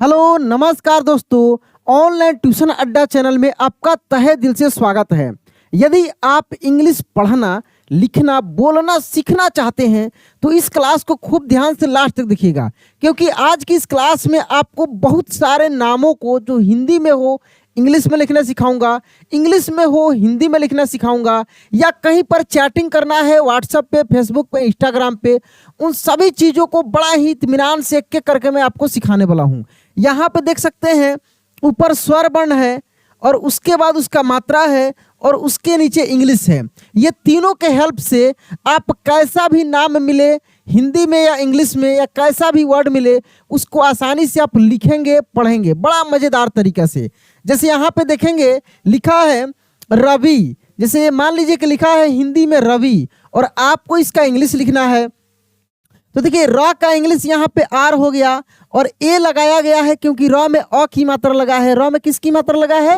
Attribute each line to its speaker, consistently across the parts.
Speaker 1: Hello नमस्कार दोस्तों, online tuition अड्डा चैनल में आपका तहे दिल से स्वागत है। यदि आप इंग्लिश पढ़ना, लिखना, बोलना सीखना चाहते हैं तो इस क्लास को खूब ध्यान से लास्ट तक देखिएगा, क्योंकि आज की इस क्लास में आपको बहुत सारे नामों को जो हिंदी में हो इंग्लिश में लिखना सिखाऊंगा, इंग्लिश में हो हिंदी में लिखना सिखाऊंगा, या कहीं पर चैटिंग करना है व्हाट्सएप पे, फेसबुक पे, इंस्टाग्राम पे, उन सभी चीज़ों को बड़ा ही इत्मीनान से एक एक करके मैं आपको सिखाने वाला हूँ। यहाँ पे देख सकते हैं ऊपर स्वर वर्ण है और उसके बाद उसका मात्रा है और उसके नीचे इंग्लिश है। ये तीनों के हेल्प से आप कैसा भी नाम मिले हिंदी में या इंग्लिश में, या कैसा भी वर्ड मिले उसको आसानी से आप लिखेंगे, पढ़ेंगे बड़ा मज़ेदार तरीक़ा से। जैसे यहाँ पे देखेंगे लिखा है रवि, जैसे मान लीजिए कि लिखा है हिंदी में रवि और आपको इसका इंग्लिश लिखना है, तो देखिए र का इंग्लिश यहाँ पे आर हो गया और ए लगाया गया है क्योंकि र में अ की मात्रा लगा है। र में किसकी मात्रा लगा है?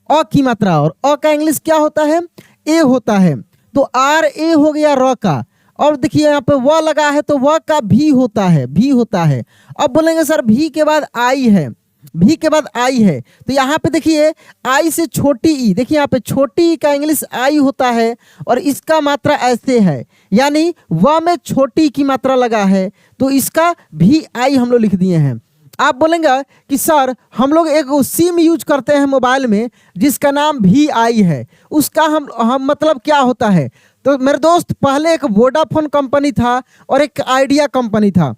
Speaker 1: अ की मात्रा, और अ का इंग्लिश क्या होता है? ए होता है। तो आर ए हो गया र का। और देखिए यहाँ पे व लगा है तो व का भी होता है, भी होता है। अब बोलेंगे सर भी के बाद आई है, भी के बाद आई है, तो यहाँ पे देखिए आई से छोटी ई, देखिए यहाँ पे छोटी ई का इंग्लिश आई होता है और इसका मात्रा ऐसे है, यानी व में छोटी की मात्रा लगा है तो इसका भी आई हम लोग लिख दिए हैं। आप बोलेंगे कि सर हम लोग एक सिम यूज करते हैं मोबाइल में जिसका नाम भी आई है, उसका हम मतलब क्या होता है? तो मेरे दोस्त पहले एक वोडाफोन कंपनी था और एक आइडिया कंपनी था,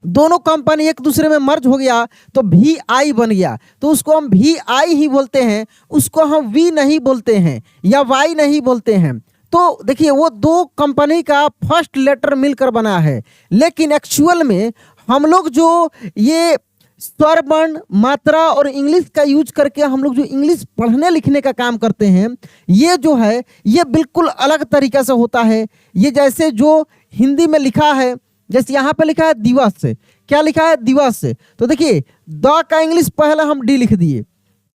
Speaker 1: दोनों कंपनी एक दूसरे में मर्ज हो गया तो भी आई बन गया, तो उसको हम भी आई ही बोलते हैं, उसको हम वी नहीं बोलते हैं या वाई नहीं बोलते हैं। तो देखिए वो दो कंपनी का फर्स्ट लेटर मिलकर बना है, लेकिन एक्चुअल में हम लोग जो ये स्वर वर्ण, मात्रा और इंग्लिश का यूज करके हम लोग जो इंग्लिश पढ़ने लिखने का काम करते हैं, ये जो है ये बिल्कुल अलग तरीके से होता है। ये जैसे जो हिंदी में लिखा है, जैसे यहाँ पे लिखा है दिवस, क्या लिखा है? दिवस। तो देखिए द का इंग्लिश पहले हम डी लिख दिए,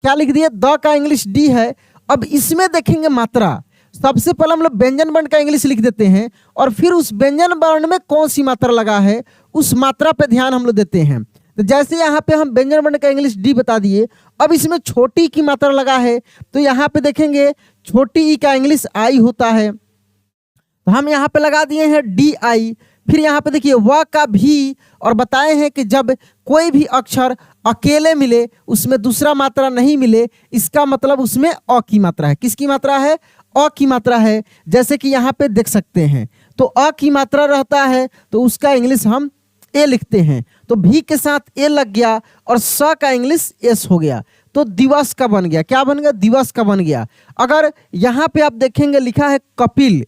Speaker 1: क्या लिख दिए? द का इंग्लिश डी है। अब इसमें देखेंगे मात्रा, सबसे पहले हम लोग व्यंजन वर्ण का इंग्लिश लिख देते हैं और फिर उस व्यंजन वर्ण में कौन सी मात्रा लगा है उस मात्रा पे ध्यान हम लोग देते हैं। तो जैसे यहाँ पे हम व्यंजन वर्ण का इंग्लिश डी बता दिए, अब इसमें छोटी की मात्रा लगा है तो यहाँ पे देखेंगे छोटी ई का इंग्लिश आई होता है, तो हम यहाँ पे लगा दिए हैं डी आई। फिर यहाँ पे देखिए व का भी, और बताए हैं कि जब कोई भी अक्षर अकेले मिले उसमें दूसरा मात्रा नहीं मिले, इसका मतलब उसमें अ की मात्रा है। किसकी मात्रा है? अ की मात्रा है। जैसे कि यहाँ पे देख सकते हैं, तो अ की मात्रा रहता है तो उसका इंग्लिश हम ए लिखते हैं, तो भी के साथ ए लग गया और स का इंग्लिश एस हो गया, तो दिवस का बन गया। क्या बन गया? दिवस का बन गया। अगर यहाँ पे आप देखेंगे लिखा है कपिल,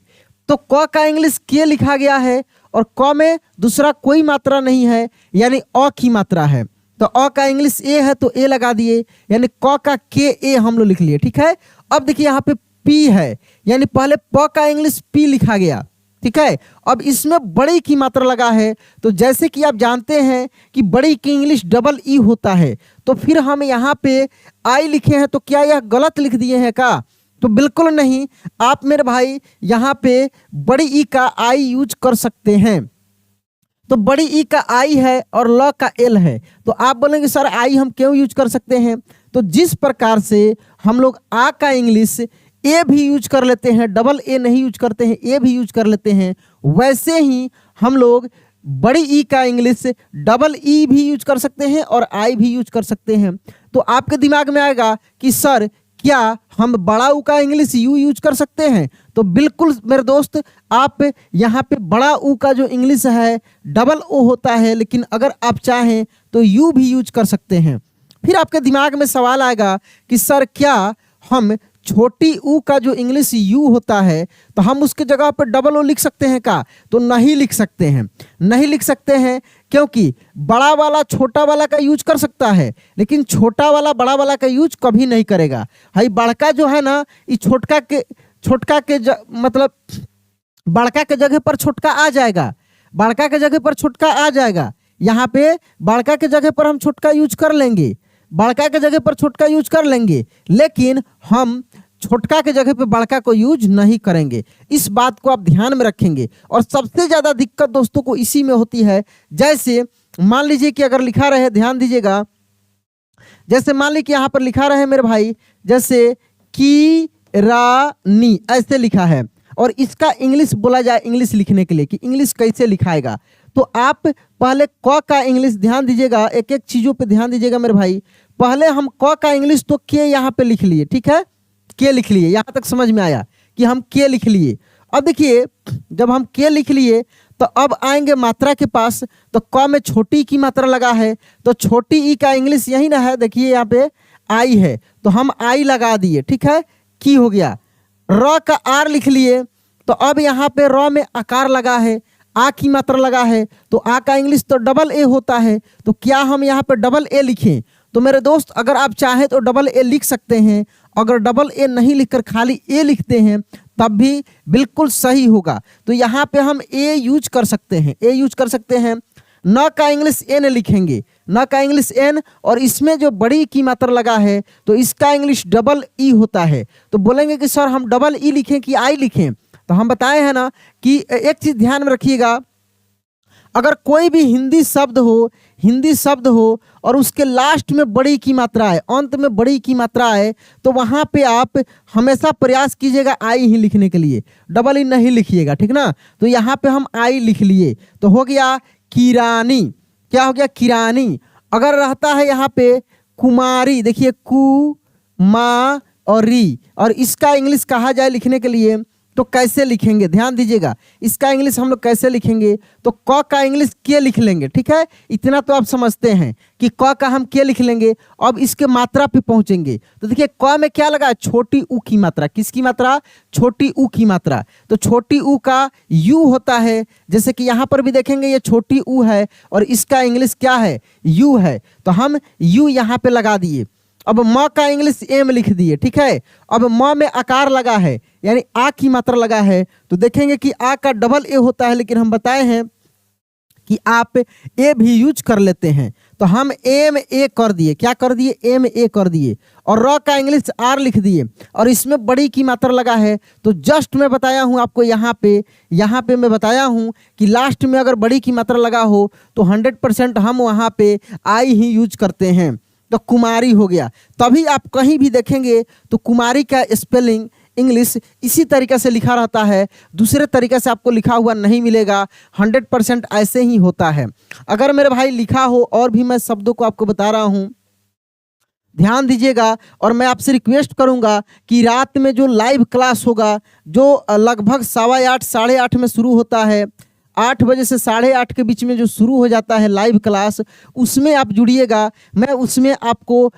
Speaker 1: तो क का इंग्लिश के लिखा गया है और क में दूसरा कोई मात्रा नहीं है, यानी अ की मात्रा है, तो अ का इंग्लिश ए है तो ए लगा दिए, यानी क का के ए हम लोग लिख लिए। ठीक है। अब देखिए यहाँ पे पी है, यानी पहले प का इंग्लिश पी लिखा गया। ठीक है। अब इसमें बड़ी की मात्रा लगा है, तो जैसे कि आप जानते हैं कि बड़ी की इंग्लिश डबल ई होता है, तो फिर हम यहाँ पे आई लिखे हैं, तो क्या यह गलत लिख दिए हैं का? तो बिल्कुल नहीं। आप मेरे भाई यहाँ पे बड़ी ई का आई यूज कर सकते हैं, तो बड़ी ई का आई है और ल का एल है, तो आप बोलेंगे सर आई हम क्यों यूज कर सकते हैं? तो जिस प्रकार से हम लोग आ का इंग्लिश ए भी यूज कर लेते हैं, डबल ए नहीं यूज करते हैं, ए भी यूज कर लेते हैं, वैसे ही हम लोग बड़ी ई का इंग्लिश डबल ई भी यूज कर सकते हैं और आई भी यूज कर सकते हैं। तो आपके दिमाग में आएगा कि सर क्या हम बड़ा ऊ का इंग्लिश यू यूज कर सकते हैं? तो बिल्कुल मेरे दोस्त, आप यहाँ पे बड़ा ऊ का जो इंग्लिश है डबल ओ होता है, लेकिन अगर आप चाहें तो यू भी यूज कर सकते हैं। फिर आपके दिमाग में सवाल आएगा कि सर क्या हम छोटी ऊ का जो इंग्लिश यू होता है तो हम उसके जगह पर डबल ओ लिख सकते हैं का? तो नहीं लिख सकते हैं, नहीं लिख सकते हैं, क्योंकि बड़ा वाला छोटा वाला का यूज कर सकता है लेकिन छोटा वाला बड़ा वाला का यूज कभी नहीं करेगा। भाई बड़का जो है ना, ये छोटका के मतलब बड़का के जगह पर छोटका आ जाएगा, बड़का के जगह पर छोटका आ जाएगा। यहाँ पे बड़का के जगह पर हम छोटका यूज कर लेंगे, बड़का के जगह पर छोटका यूज कर लेंगे, लेकिन हम छोटका के जगह पे बड़का को यूज नहीं करेंगे। इस बात को आप ध्यान में रखेंगे। और सबसे ज़्यादा दिक्कत दोस्तों को इसी में होती है, जैसे मान लीजिए कि अगर लिखा रहे, ध्यान दीजिएगा, जैसे मान ली कि यहाँ पर लिखा रहे मेरे भाई, जैसे किरानी ऐसे लिखा है, और इसका इंग्लिश बोला जाए इंग्लिश लिखने के लिए कि इंग्लिश कैसे लिखाएगा, तो आप पहले क का इंग्लिश ध्यान दीजिएगा, एक एक चीज़ों पे ध्यान दीजिएगा मेरे भाई। पहले हम क का इंग्लिश तो के यहाँ पे लिख लिए, ठीक है, के लिख लिए, यहाँ तक समझ में आया कि हम के लिख लिए। अब देखिए जब हम के लिख लिए तो अब आएंगे मात्रा के पास, तो क में छोटी की मात्रा लगा है, तो छोटी ई का इंग्लिश यही ना है, देखिए यहाँ पे आई है तो हम आई लगा दिए, ठीक है, की हो गया। र का आर लिख लिए, तो अब यहाँ पे र में आकार लगा है, आ की मात्रा लगा है, तो आ का इंग्लिश तो डबल ए होता है, तो क्या हम यहाँ पे डबल ए लिखें? तो मेरे दोस्त अगर आप चाहें तो डबल ए लिख सकते हैं, अगर डबल ए नहीं लिखकर खाली ए लिखते हैं तब भी बिल्कुल सही होगा। तो यहाँ पे हम ए यूज कर सकते हैं, ए यूज कर सकते हैं। न का इंग्लिश एन लिखेंगे, न का इंग्लिश एन, और इसमें जो बड़ी की मात्रा लगा है तो इसका इंग्लिश डबल ई होता है। तो बोलेंगे कि सर हम डबल ई लिखें कि आई लिखें, तो हम बताए हैं ना कि एक चीज़ ध्यान में रखिएगा, अगर कोई भी हिंदी शब्द हो और उसके लास्ट में बड़ी की मात्रा है, अंत में बड़ी की मात्रा है, तो वहाँ पे आप हमेशा प्रयास कीजिएगा आई ही लिखने के लिए, डबल ई नहीं लिखिएगा, ठीक ना। तो यहाँ पे हम आई लिख लिए, तो हो गया किरानी। क्या हो गया? किरानी। अगर रहता है यहाँ पे कुमारी, देखिए कु मा और री, और इसका इंग्लिश कहा जाए लिखने के लिए तो कैसे लिखेंगे, ध्यान दीजिएगा, इसका इंग्लिश हम लोग कैसे लिखेंगे, तो क का इंग्लिश के लिख लेंगे, ठीक है, इतना तो आप समझते हैं कि क का हम के लिख लेंगे। अब इसके मात्रा पे पहुंचेंगे, तो देखिए क में क्या लगा? छोटी ऊ की मात्रा। किसकी मात्रा? छोटी ऊ की मात्रा। तो छोटी ऊ का यू होता है, जैसे कि यहाँ पर भी देखेंगे ये छोटी ऊ है और इसका इंग्लिश क्या है? यू है, तो हम यू यहाँ पे लगा दिए। अब म का इंग्लिश एम लिख दिए, ठीक है। अब म में आकार लगा है यानी आ की मात्रा लगा है, तो देखेंगे कि आ का डबल ए होता है, लेकिन हम बताए हैं कि आप ए भी यूज कर लेते हैं, तो हम एम ए कर दिए। क्या कर दिए? एम ए कर दिए। और र का इंग्लिश आर लिख दिए, और इसमें बड़ी की मात्रा लगा है, तो जस्ट मैं बताया हूं आपको, यहाँ पे मैं बताया हूं कि लास्ट में अगर बड़ी की मात्रा लगा हो तो 100% हम वहाँ पे आई ही यूज करते हैं। तो कुमारी हो गया। तभी आप कहीं भी देखेंगे तो कुमारी का स्पेलिंग इंग्लिश इसी तरीके से लिखा रहता है, दूसरे तरीके से आपको लिखा हुआ नहीं मिलेगा, 100% ऐसे ही होता है। अगर मेरे भाई लिखा हो और भी मैं शब्दों को आपको बता रहा हूँ, ध्यान दीजिएगा। और मैं आपसे रिक्वेस्ट करूंगा कि रात में जो लाइव क्लास होगा, जो लगभग 8:15 साढ़े 8 में शुरू होता है, 8 बजे से 8:30 के बीच में जो शुरू हो जाता है लाइव क्लास, उसमें आप जुड़िएगा। मैं उसमें आपको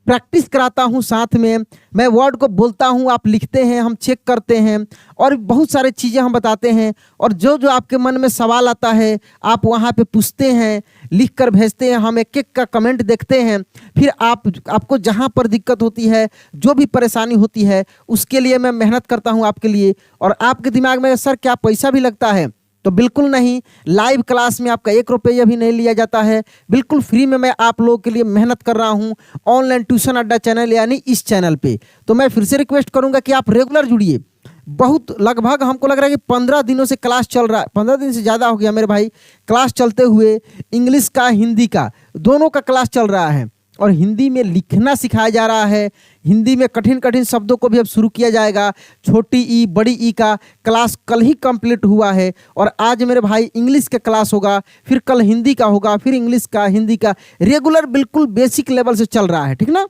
Speaker 1: प्रैक्टिस कराता हूं, साथ में मैं वर्ड को बोलता हूं, आप लिखते हैं, हम चेक करते हैं, और बहुत सारे चीज़ें हम बताते हैं। और जो जो आपके मन में सवाल आता है आप वहां पे पूछते हैं, लिख कर भेजते हैं, हम एक एक का कमेंट देखते हैं। फिर आपको जहां पर दिक्कत होती है, जो भी परेशानी होती है, उसके लिए मैं मेहनत करता हूं आपके लिए। और आपके दिमाग में सर क्या पैसा भी लगता है? तो बिल्कुल नहीं, लाइव क्लास में आपका 1 रुपया भी नहीं लिया जाता है, बिल्कुल फ्री में मैं आप लोगों के लिए मेहनत कर रहा हूं ऑनलाइन ट्यूशन अड्डा चैनल यानी इस चैनल पे। तो मैं फिर से रिक्वेस्ट करूंगा कि आप रेगुलर जुड़िए। बहुत लगभग हमको लग रहा है कि 15 दिनों से क्लास चल रहा है, 15 दिन से ज़्यादा हो गया मेरे भाई क्लास चलते हुए। इंग्लिश का, हिंदी का, दोनों का क्लास चल रहा है, और हिंदी में लिखना सिखाया जा रहा है। हिंदी में कठिन कठिन शब्दों को भी अब शुरू किया जाएगा। छोटी ई, बड़ी ई का क्लास कल ही कंप्लीट हुआ है, और आज मेरे भाई इंग्लिश का क्लास होगा, फिर कल हिंदी का होगा, फिर इंग्लिश का, हिंदी का, रेगुलर बिल्कुल बेसिक लेवल से चल रहा है, ठीक ना।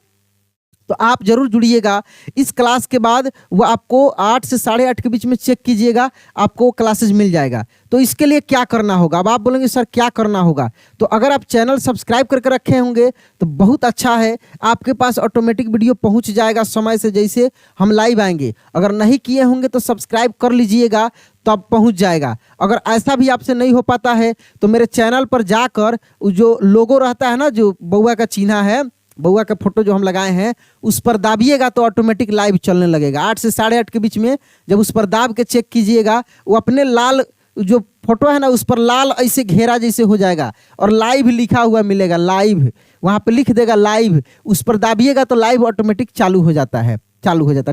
Speaker 1: तो आप जरूर जुड़िएगा। इस क्लास के बाद वो आपको 8 से 8:30 के बीच में चेक कीजिएगा, आपको क्लासेस मिल जाएगा। तो इसके लिए क्या करना होगा? अब आप बोलेंगे सर क्या करना होगा? तो अगर आप चैनल सब्सक्राइब करके रखे होंगे तो बहुत अच्छा है, आपके पास ऑटोमेटिक वीडियो पहुंच जाएगा समय से, जैसे हम लाइव आएंगे। अगर नहीं किए होंगे तो सब्सक्राइब कर लीजिएगा, तब पहुंच जाएगा। अगर ऐसा भी आपसे नहीं हो पाता है तो मेरे चैनल पर जाकर जो लोगो रहता है ना, जो बउआ का चिन्ह है, बउआ का फोटो जो हम लगाए हैं, उस पर दाबिएगा तो ऑटोमेटिक लाइव चलने लगेगा। 8 से 8:30 के बीच में जब उस पर दाब के चेक कीजिएगा, वो अपने लाल जो फोटो है ना, उस पर लाल ऐसे घेरा जैसे हो जाएगा, और लाइव लिखा हुआ मिलेगा, लाइव वहाँ पे लिख देगा लाइव, उस पर दाबिएगा तो लाइव ऑटोमेटिक चालू हो जाता है,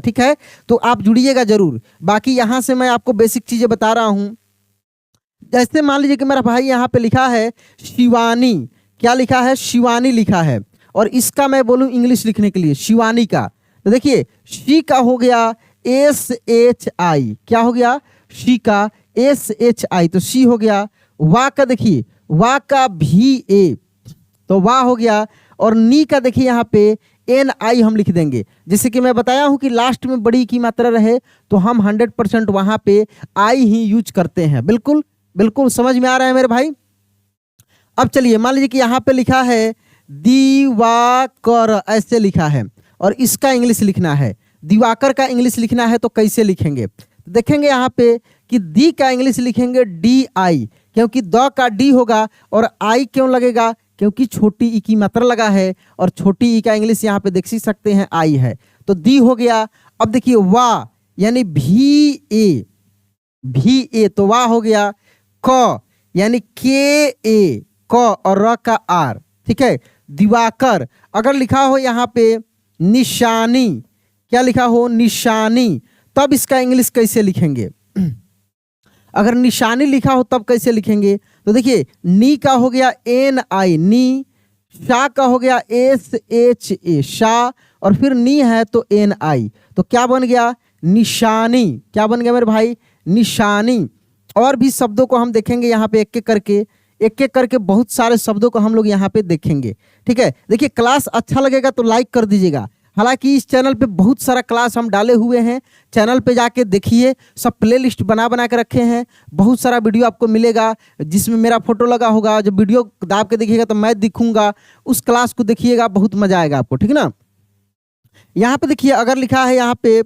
Speaker 1: ठीक है। तो आप जुड़िएगा जरूर। बाकी यहाँ से मैं आपको बेसिक चीज़ें बता रहा हूँ। जैसे मान लीजिए कि मेरा भाई यहाँ पे लिखा है शिवानी, क्या लिखा है? शिवानी लिखा है, और इसका मैं बोलूँ इंग्लिश लिखने के लिए शिवानी का, तो देखिए शी का हो गया SHI, क्या हो गया शी का SHI, तो शी हो गया। वा का देखिए वा का VA, तो वाह हो गया। और नी का देखिए यहाँ पे NI हम लिख देंगे। जैसे कि मैं बताया हूँ कि लास्ट में बड़ी की मात्रा रहे तो हम 100% वहाँ पे आई ही यूज करते हैं। बिल्कुल बिल्कुल समझ में आ रहा है मेरे भाई। अब चलिए मान लीजिए कि यहाँ पे लिखा है दिवाकर, ऐसे लिखा है और इसका इंग्लिश लिखना है। दिवाकर का इंग्लिश लिखना है तो कैसे लिखेंगे, तो देखेंगे यहाँ पे कि दी का इंग्लिश लिखेंगे DI, क्योंकि द का डी होगा और आई क्यों लगेगा, क्योंकि छोटी ई की मात्रा लगा है और छोटी ई का इंग्लिश यहाँ पे देख सकते हैं आई है, तो दी हो गया। अब देखिए वा यानी VA, तो वाह हो गया। क यानी KA, क और र का R, ठीक है। दिवाकर, अगर लिखा हो यहाँ पे निशानी, क्या लिखा हो निशानी, तब इसका इंग्लिश कैसे लिखेंगे अगर निशानी लिखा हो तब कैसे लिखेंगे, तो देखिए नी का हो गया NI नी, शा का हो गया SHA शा, और फिर नी है तो NI, तो क्या बन गया निशानी। क्या बन गया मेरे भाई निशानी। और भी शब्दों को हम देखेंगे यहाँ पे एक एक करके बहुत सारे शब्दों को हम लोग यहाँ पे देखेंगे, ठीक है। देखिए क्लास अच्छा लगेगा तो लाइक कर दीजिएगा। हालांकि इस चैनल पे बहुत सारा क्लास हम डाले हुए हैं, चैनल पे जाके देखिए, सब प्लेलिस्ट बना के रखे हैं। बहुत सारा वीडियो आपको मिलेगा जिसमें मेरा फोटो लगा होगा। जब वीडियो दाब के देखिएगा तो मैं दिखूंगा, उस क्लास को देखिएगा, बहुत मजा आएगा आपको, ठीक ना। यहाँ पे देखिए अगर लिखा है यहाँ पे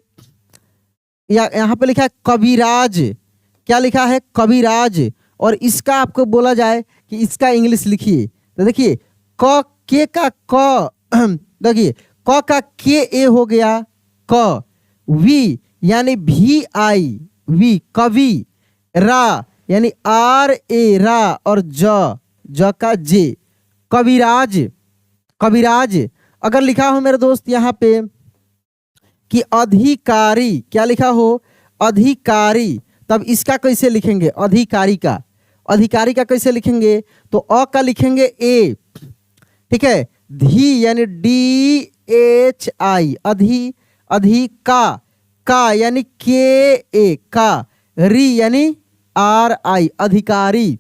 Speaker 1: यहाँ पे लिखा है कविराज, क्या लिखा है कविराज, और इसका आपको बोला जाए कि इसका इंग्लिश लिखिए, तो देखिए क के का क देखिए क का KA हो गया क, वी यानी VI वी कवि, रा यानी RA रा, और ज का J कविराज। अगर लिखा हो मेरे दोस्त यहाँ पे कि अधिकारी, क्या लिखा हो अधिकारी, तब इसका कैसे लिखेंगे अधिकारी का कैसे लिखेंगे, तो अ का लिखेंगे A, ठीक है। धी यानी DHI का यानी KA का, री यानी RI अधिकारी।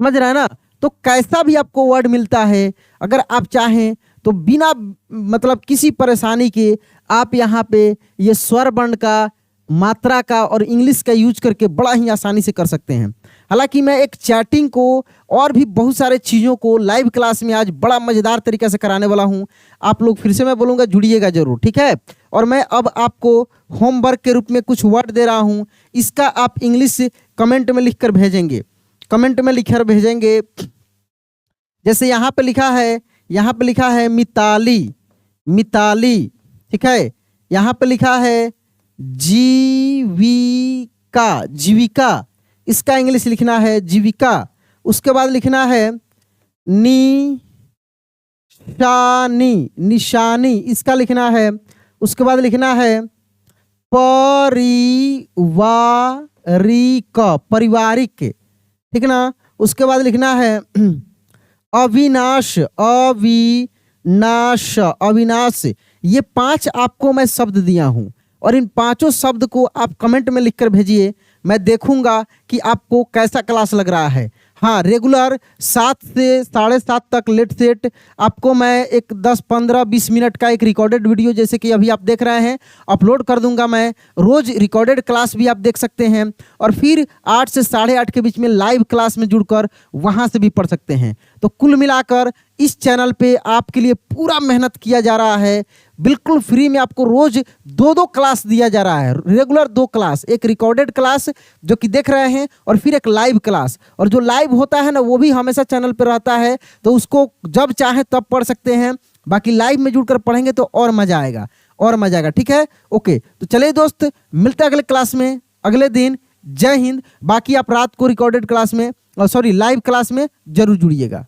Speaker 1: समझ रहा है ना। तो कैसा भी आपको वर्ड मिलता है, अगर आप चाहें तो बिना मतलब किसी परेशानी के आप यहाँ पे ये स्वर वर्ण का, मात्रा का और इंग्लिश का यूज करके बड़ा ही आसानी से कर सकते हैं। हालांकि मैं एक चैटिंग को और भी बहुत सारे चीज़ों को लाइव क्लास में आज बड़ा मज़ेदार तरीके से कराने वाला हूं। आप लोग फिर से मैं बोलूँगा जुड़िएगा ज़रूर, ठीक है। और मैं अब आपको होमवर्क के रूप में कुछ वर्ड दे रहा हूं, इसका आप इंग्लिश कमेंट में लिख कर भेजेंगे, जैसे यहाँ पे लिखा है मिताली, ठीक है। यहाँ पे लिखा है जीविका, इसका इंग्लिश लिखना है जीविका। उसके बाद लिखना है निशानी, इसका लिखना है। उसके बाद लिखना है पारिवारिक, ठीक ना। उसके बाद लिखना है अविनाश, ये 5 आपको मैं शब्द दिया हूं और इन 5 शब्द को आप कमेंट में लिखकर भेजिए। मैं देखूंगा कि आपको कैसा क्लास लग रहा है। हाँ, रेगुलर 7 से 7:30 तक लेट सेट आपको मैं एक 10-15-20 मिनट का एक रिकॉर्डेड वीडियो, जैसे कि अभी आप देख रहे हैं, अपलोड कर दूंगा। मैं रोज रिकॉर्डेड क्लास भी आप देख सकते हैं और फिर 8 से 8:30 के बीच में लाइव क्लास में जुड़कर वहां से भी पढ़ सकते हैं। तो कुल मिलाकर इस चैनल पे आपके लिए पूरा मेहनत किया जा रहा है, बिल्कुल फ्री में आपको रोज 2 क्लास दिया जा रहा है। रेगुलर 2 क्लास, एक रिकॉर्डेड क्लास जो कि देख रहे हैं और फिर एक लाइव क्लास। और जो लाइव होता है ना, वो भी हमेशा चैनल पर रहता है, तो उसको जब चाहे तब पढ़ सकते हैं। बाकी लाइव में जुड़कर पढ़ेंगे तो और मजा आएगा, ठीक है। ओके, तो चलिए दोस्त, मिलते हैं अगले क्लास में अगले दिन। जय हिंद। बाकी आप रात को रिकॉर्डेड क्लास में लाइव क्लास में जरूर जुड़िएगा।